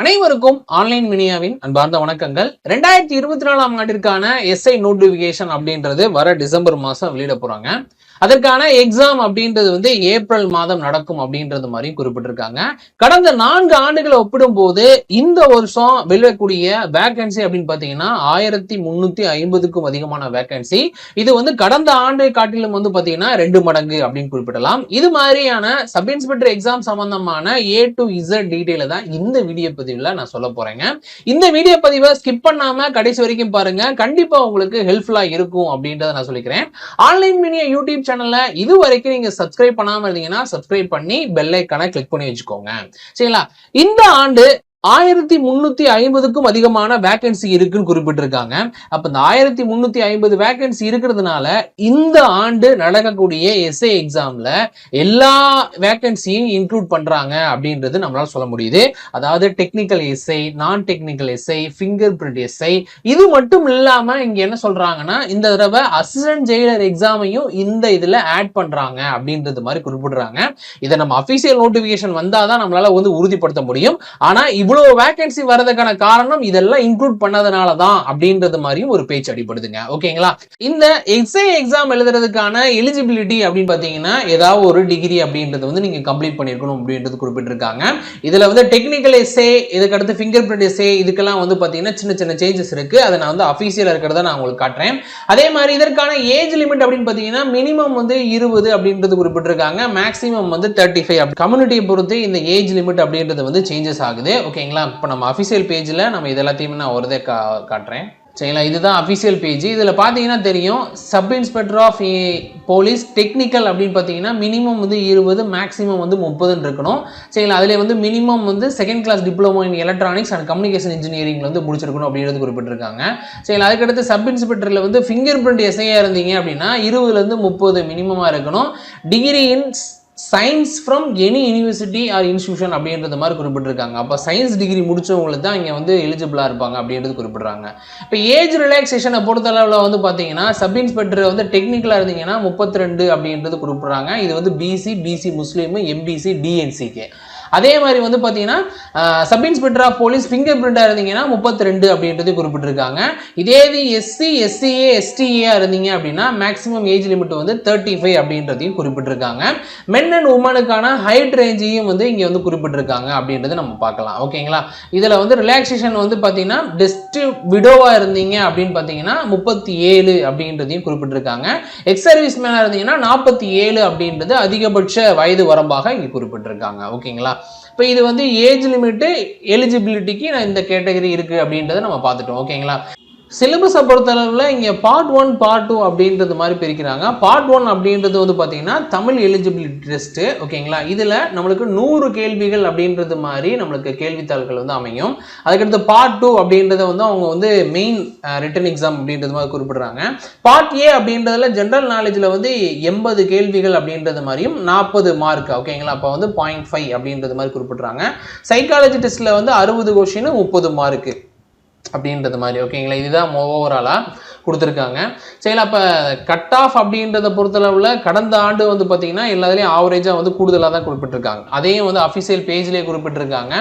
அனைவருக்கும் ஆன்லைன் மினியாவின் அன்பார்ந்த வணக்கங்கள். 2024 ஆண்டிற்கான எஸ்ஐ நோட்டிபிகேஷன் அப்படின்றது வர டிசம்பர் மாசம் வெளியிட போறாங்க. அதற்கான எக்ஸாம் அப்படின்றது வந்து ஏப்ரல் மாதம் நடக்கும் அப்படின்றது மாதிரி குறிப்பிட்டிருக்காங்க. கடந்த 4 ஆண்டுகளை ஒப்பிடும் போது இந்த வருஷம் வெளியிடக்கூடிய வேகன்சி அப்படின்னு பாத்தீங்கன்னா 1350க்கும் அதிகமான வேகன்சி. இது வந்து கடந்த ஆண்டு காட்டிலும் வந்து பாத்தீங்கன்னா 2 மடங்கு அப்படின்னு குறிப்பிடலாம். இது மாதிரியான சப் இன்ஸ்பெக்டர் எக்ஸாம் சம்பந்தமான A to Z டீடைல தான் இந்த வீடியோ பதிவுல நான் சொல்ல போறேங்க. இந்த வீடியோ பதிவை ஸ்கிப் பண்ணாம கடைசி வரைக்கும் பாருங்க. கண்டிப்பா உங்களுக்கு ஹெல்ப்ஃபுல்லா இருக்கும் அப்படின்றத நான் சொல்லிக்கிறேன். ஆன்லைன் மீடியா யூடியூப் சேனல்ல இது வரைக்கும் நீங்க சப்ஸ்கிரைப் பண்ணாம இருந்தீங்கன்னா சப்ஸ்கிரைப் பண்ணி பெல் ஐகானை கிளிக் பண்ணி வச்சுக்கோங்க. சரிங்களா? இந்த ஆண்டு 1350க்கும் அதிகமான வேகன்சி இருக்குன்னு குறிப்பிட்டிருக்காங்க. அப்ப இந்த 1350 வேகன்சி இருக்கிறதுனால இந்த ஆண்டு நடக்கக்கூடிய எஸ்ஏ எக்ஸாம்ல எல்லா வேகன்சியும் இன்க்ளூட் பண்றாங்க அப்படின்றது நம்மளால சொல்ல முடியுது. அதாவது டெக்னிக்கல் எஸ்ஐ, நான் technical SI, finger print SI, இது மட்டும் இல்லாம இங்க என்ன சொல்றாங்கன்னா இந்த தடவை அசிஸ்டன்ட் ஜெயிலர் எக்ஸாமையும் இந்த இதுல ஆட் பண்றாங்க அப்படின்றது மாதிரி குறிப்பிடுறாங்க. இதை நம்ம அபிஷியல் நோட்டிபிகேஷன் வந்தாதான் நம்மளால வந்து உறுதிப்படுத்த முடியும். ஆனா இவ்வளவு வேகன்சி வரதுக்கான காரணம் இதெல்லாம் இன்க்ளூட் பண்ணதுனால தான் அப்படின்றது மாதிரியும் ஒரு பேச்சு அடிபடுதுங்க. ஓகேங்களா? இந்த எஸ்ஐ எக்ஸாம் எழுதுறதுக்கான எலிஜிபிலிட்டி அப்படின்னு பாத்தீங்கன்னா ஏதாவது ஒரு டிகிரி அப்படின்றது வந்து நீங்க கம்ப்ளீட் பண்ணிருக்கணும் அப்படின்றது குறிப்பிட்டிருக்காங்க. இதுல வந்து டெக்னிக்கல் எஸ்ஏ, இதுக்கு அடுத்து ஃபிங்கர் பிரிண்ட் எஸ்ஏ, இதுக்கெல்லாம் வந்து பாத்தீங்கன்னா சின்ன சின்ன சேஞ்சஸ் இருக்கு. அதை நான் வந்து அபிஷியலா இருக்கிறத நான் உங்களுக்கு காட்டுறேன். அதே மாதிரி இதற்கான ஏஜ் லிமிட் அப்படின்னு பாத்தீங்கன்னா மினிமம் வந்து 20 அப்படின்றது குறிப்பிட்டிருக்காங்க. மேக்ஸிமம் வந்து 35. கம்யூனிட்டியை பொறுத்து இந்த ஏஜ் லிமிட் அப்படின்றது வந்து சேஞ்சஸ் ஆகுது. ஓகேங்களா? இப்போ நம்ம அஃபிஷியல் பேஜில் நம்ம இதெல்லாத்தையுமே நான் ஒருதே காட்டுறேன். சரிங்களா? இதுதான் அஃபிஷியல் பேஜ். இதில் பார்த்தீங்கன்னா தெரியும், sub inspector of police technical அப்படின்னு பார்த்தீங்கன்னா மினிமம் வந்து 20, மேக்ஸிமம் வந்து 30 இருக்கணும். சரிங்களா? அதில் வந்து மினிமம் வந்து second class diploma in electronics and communication இன்ஜினியரிங்ல வந்து முடிச்சிருக்கணும் அப்படின்றது குறிப்பிட்டிருக்காங்க. சரிங்களா? அதுக்கடுத்து சப் இன்ஸ்பெக்டரில் வந்து ஃபிங்கர் பிரிண்ட் எஸ்ஐயா இருந்தீங்க அப்படின்னா 20லேருந்து 30 மினிமமாக இருக்கணும். Degree in science from any university R institution அப்படின்றது மாதிரி குறிப்பிட்டிருக்காங்க. அப்போ சயின்ஸ் டிகிரி முடிச்சவங்களுக்கு தான் இங்கே வந்து எலிஜிபிளாக இருப்பாங்க அப்படின்றது குறிப்பிடுறாங்க. இப்போ ஏஜ் ரிலாக்ஸேஷனை பொறுத்தளவில் வந்து பார்த்தீங்கன்னா சப் இன்ஸ்பெக்டர் வந்து டெக்னிக்கலாக இருந்தீங்கன்னா 32 அப்படின்றது குறிப்பிடுறாங்க. இது வந்து பிசி முஸ்லீம், எம்பிசி, டிஎன்சிக்கு. அதே மாதிரி வந்து பார்த்தீங்கன்னா sub inspector of police finger பிரிண்டாக இருந்தீங்கன்னா 32 அப்படின்றது குறிப்பிட்டிருக்காங்க. இதே எஸ்சி, எஸ்சிஏ, எஸ்டிஏ இருந்தீங்க அப்படின்னா மேக்ஸிமம் ஏஜ் லிமிட் வந்து 35 அப்படின்றதையும் குறிப்பிட்டிருக்காங்க. மென் அண்ட் உமனுக்கான ஹைட் ரேஞ்சையும் வந்து இங்கே வந்து குறிப்பிட்டிருக்காங்க அப்படின்றத நம்ம பார்க்கலாம். ஓகேங்களா? இதில் வந்து ரிலாக்ஸேஷன் வந்து பார்த்தீங்கன்னா டெஸ்ட் விடோவாக இருந்தீங்க அப்படின்னு பார்த்தீங்கன்னா 37 அப்படின்றதையும் குறிப்பிட்டிருக்காங்க. எக்ஸ் சர்வீஸ் மேனாக இருந்தீங்கன்னா 47 அப்படின்றது அதிகபட்ச வயது வரம்பாக இங்கே குறிப்பிட்டிருக்காங்க. ஓகேங்களா? இப்போ இது வந்து ஏஜ் லிமிட் எலிஜிபிலிட்டிக்கு நான் இந்த கேட்டகரி இருக்கு அப்படின்றத நம்ம பார்த்துட்டோம். ஓகேங்களா? சிலபஸை பொறுத்தளவில் இங்கே பார்ட் 1, பார்ட் 2 அப்படின்றது மாதிரி பிரிக்கிறாங்க. பார்ட் 1 அப்படின்றது வந்து பார்த்தீங்கன்னா தமிழ் எலிஜிபிலிட்டி டெஸ்ட்டு. ஓகேங்களா? இதில் நம்மளுக்கு 100 கேள்விகள் அப்படின்றது மாதிரி நம்மளுக்கு கேள்வித்தாள்கள் வந்து அமையும். அதுக்கடுத்து பார்ட் 2 அப்படின்றத வந்து அவங்க வந்து மெயின் ரிட்டன் எக்ஸாம் அப்படின்றது மாதிரி குறிப்பிடுறாங்க. பார்ட் ஏ அப்படின்றதுல ஜென்ரல் நாலேஜில் வந்து 80 கேள்விகள் அப்படின்றது மாதிரியும் 40 மார்க். ஓகேங்களா? அப்போ வந்து 0.5 அப்படின்றது மாதிரி குறிப்பிடுறாங்க. சைக்காலஜி டெஸ்ட்டில் வந்து 60 கொஸ்டின் 30 மார்க்கு அப்படின்றது மாதிரி. ஓகேங்களா? இதுதான் ஓவராலாக கொடுத்துருக்காங்க. சரிங்களா? அப்போ கட் ஆஃப் அப்படின்றத பொறுத்தளவில் கடந்த ஆண்டு வந்து பார்த்தீங்கன்னா எல்லாத்துலேயும் ஆவரேஜாக வந்து கூடுதலாக தான் குறிப்பிட்டிருக்காங்க. அதையும் வந்து அஃபிஷியல் பேஜ்லேயே குறிப்பிட்டிருக்காங்க.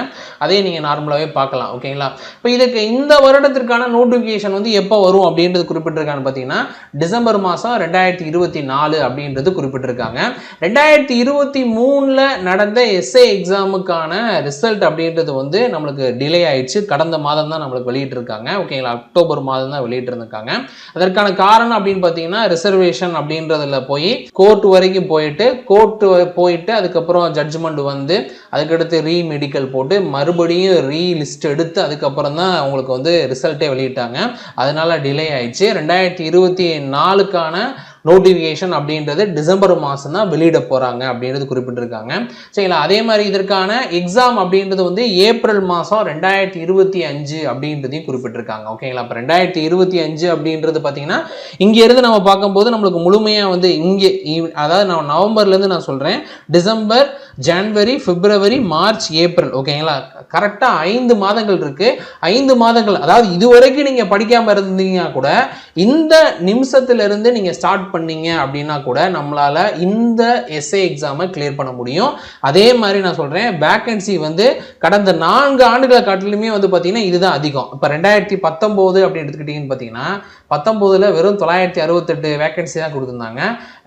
அதையும் நீங்கள் நார்மலாகவே பார்க்கலாம். ஓகேங்களா? இப்போ இதுக்கு இந்த வருடத்திற்கான நோட்டிஃபிகேஷன் வந்து எப்போ வரும் அப்படின்றது குறிப்பிட்டிருக்காங்க பார்த்தீங்கன்னா டிசம்பர் மாதம் 2024 அப்படின்றது குறிப்பிட்டிருக்காங்க. 2023 நடந்த எஸ்ஏ எக்ஸாமுக்கான ரிசல்ட் அப்படின்றது வந்து நம்மளுக்கு டிலே ஆயிடுச்சு. கடந்த மாதம் தான் நம்மளுக்கு வெளியிட்டிருக்காங்க. ஓகேங்களா? அக்டோபர் மாதம் தான் வெளியிட்டிருக்காங்க. அதற்கான காரணம் அப்படின்னு பார்த்தீங்கன்னா ரிசர்வேஷன் அப்படின்றதுல போய் கோர்ட் வரைக்கும் போயிட்டு அதுக்கப்புறம் ஜட்ஜ்மெண்ட் வந்து அதுக்கடுத்து ரீ மெடிக்கல் போட்டு மறுபடியும் ரீ லிஸ்ட் எடுத்து அதுக்கப்புறம் தான் அவங்களுக்கு வந்து ரிசல்ட்டே வெளியிட்டாங்க. அதனால டிலே ஆயிடுச்சு. 2024க்கான நோட்டிஃபிகேஷன் அப்படின்றது டிசம்பர் மாதம் தான் வெளியிட போறாங்க அப்படின்றது குறிப்பிட்டிருக்காங்க. சரிங்களா? அதே மாதிரி இதற்கான எக்ஸாம் அப்படின்றது வந்து ஏப்ரல் மாதம் 2025 அப்படின்றதையும் குறிப்பிட்டிருக்காங்க. ஓகேங்களா? இப்போ 2025 அப்படின்றது பார்த்தீங்கன்னா இங்க இருந்து நம்ம பார்க்கும்போது நம்மளுக்கு முழுமையா வந்து இங்கே அதாவது நான் நவம்பர்லேருந்து நான் சொல்றேன், டிசம்பர், ஜனவரி, பிப்ரவரி, மார்ச், ஏப்ரல். ஓகேங்களா? கரெக்டா 5 மாதங்கள் இருக்கு. 5 மாதங்கள், அதாவது இதுவரைக்கும் நீங்க படிக்காம இருந்தீங்கன்னா கூட இந்த நிமிஷத்துல இருந்து நீங்க ஸ்டார்ட் பண்ணீங்க அப்படின்னா கூட நம்மளால இந்த எஸ்ஏ எக்ஸாமை கிளியர் பண்ண முடியும். அதே மாதிரி நான் சொல்றேன், வேகன்சி வந்து கடந்த 4 ஆண்டுகளை காட்டிலுமே வந்து பார்த்தீங்கன்னா இதுதான் அதிகம். இப்போ 2019 அப்படின்னு எடுத்துக்கிட்டீங்கன்னு பார்த்தீங்கன்னா 19ல் வெறும் 968 வேகன்சி தான் கொடுத்துருந்தாங்க.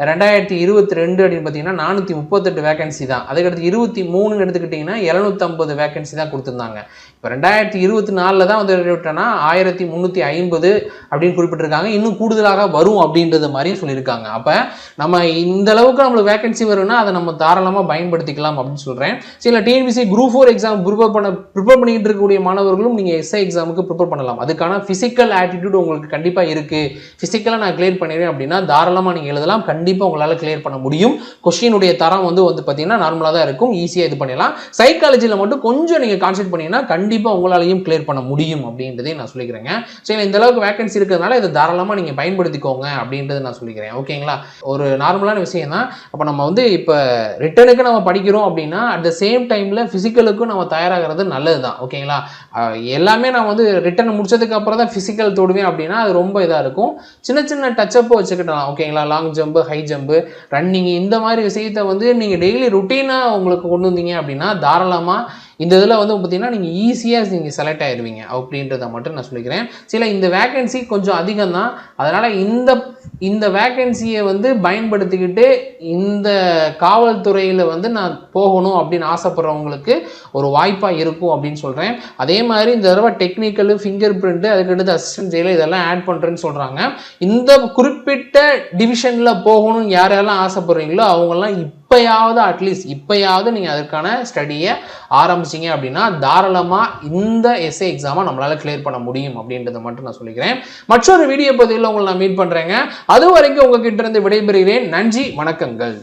2022 அப்படின்னு பார்த்தீங்கன்னா 438 வேகன்சி தான். அதுக்கடுத்து 23 எடுத்துக்கிட்டிங்கன்னா 750 வேகன்சி தான் கொடுத்துருந்தாங்க. இப்போ 2024 தான் வந்து விட்டோன்னா 1350 அப்படின்னு குறிப்பிட்டிருக்காங்க. இன்னும் கூடுதலாக வரும் அப்படின்றது மாதிரியும் சொல்லியிருக்காங்க. அப்போ நம்ம இந்த அளவுக்கு நம்மளுக்கு வேகன்சி வரும்னா அதை நம்ம தாராளமாக பயன்படுத்திக்கலாம் அப்படின்னு சொல்கிறேன். சில டிஎன்பிசி குரூப் 4 எக்ஸாம் ப்ரிப்பேர் பண்ணிக்கிட்டு இருக்கக்கூடிய மாணவர்களும் நீங்கள் எஸ்ஐ எக்ஸாமுக்கு ப்ரிப்பேர் பண்ணலாம். அதுக்கான ஃபிசிக்கல் ஆட்டிடியூட் உங்களுக்கு கண்டிப்பாக இருக்குது. ஃபிசிக்கலாக நான் கிளியர் பண்ணிடுவேன் அப்படின்னா தாராளமாக நீங்கள் எழுதலாம். கண்டிப்பாக உங்களால் கிளியர் பண்ண முடியும். கொஸ்டினுடைய தரம் வந்து பார்த்தீங்கன்னா நார்மலாக தான் இருக்கும். ஈஸியாக இது பண்ணிடலாம். சைக்காலஜியில் மட்டும் கொஞ்சம் நீங்கள் கான்சென்ட்ரேட் பண்ணீங்கன்னா கண்டிப்பாக உங்களாலையும் கிளியர் பண்ண முடியும் அப்படின்றதையும் நான் சொல்லிக்கிறேங்க. சரி, இந்த அளவுக்கு வேகன்சி இருக்கிறதுனால இதை தாராளமாக நீங்கள் பயன்படுத்திக்கோங்க அப்படின்றத நான் சொல்லிக்கிறேன். ஓகேங்களா? ஒரு நார்மலான விஷயம் தான். அப்போ நம்ம வந்து இப்போ ரிட்டனுக்கு நம்ம படிக்கிறோம் அப்படின்னா அட் த சேம் டைமில் ஃபிசிக்கலுக்கும் நம்ம தயாராகிறது நல்லது தான். ஓகேங்களா? எல்லாமே நான் வந்து ரிட்டன் முடிச்சதுக்கு அப்புறம் தான் ஃபிசிக்கல் தொடுவேன் அப்படின்னா அது ரொம்ப இதாக இருக்கும். சின்ன சின்ன டச்சப்போ வச்சுக்கிட்டலாம். ஓகேங்களா? Long jump, high jump, running, இந்த மாதிரி விஷயத்தை வந்து நீங்கள் டெய்லி ருட்டீனாக உங்களுக்கு கொண்டு வந்தீங்க அப்படின்னா தாராளமாக இந்த இதில் வந்து பார்த்தீங்கன்னா நீங்கள் ஈஸியாக நீங்கள் செலக்ட் ஆகிடுவீங்க அப்படின்றத மட்டும் நான் சொல்லிக்கிறேன். சில இந்த வேகன்சி கொஞ்சம் அதிகம் தான். அதனால் இந்த வேகன்சியை வந்து பயன்படுத்திக்கிட்டு இந்த காவல்துறையில் வந்து நான் போகணும் அப்படின்னு ஆசைப்படுறவங்களுக்கு ஒரு வாய்ப்பாக இருக்கும் அப்படின்னு சொல்கிறேன். அதே மாதிரி இந்த தடவை டெக்னிக்கலு, ஃபிங்கர் பிரிண்ட்டு, அதுக்கடுத்து அசிஸ்டன்ட் ஜெயிலு இதெல்லாம் ஆட் பண்ணுறேன்னு சொல்கிறாங்க. இந்த குறிப்பிட்ட டிவிஷனில் போகணும்னு யாரெல்லாம் ஆசைப்படுறீங்களோ அவங்கெல்லாம் இப்பயாவது நீங்கள் அதற்கான ஸ்டடியை ஆரம்பிச்சிங்க அப்படின்னா தாராளமாக இந்த எஸ்ஏ எக்ஸாமை நம்மளால் கிளியர் பண்ண முடியும் அப்படின்றத மட்டும் நான் சொல்லிக்கிறேன். மற்றொரு வீடியோ பதிவில் உங்களை நான் மீட் பண்ணுறேங்க. அது வரைக்கும் உங்ககிட்ட இருந்து விடைபெறுகிறேன். நன்றி, வணக்கங்கள்.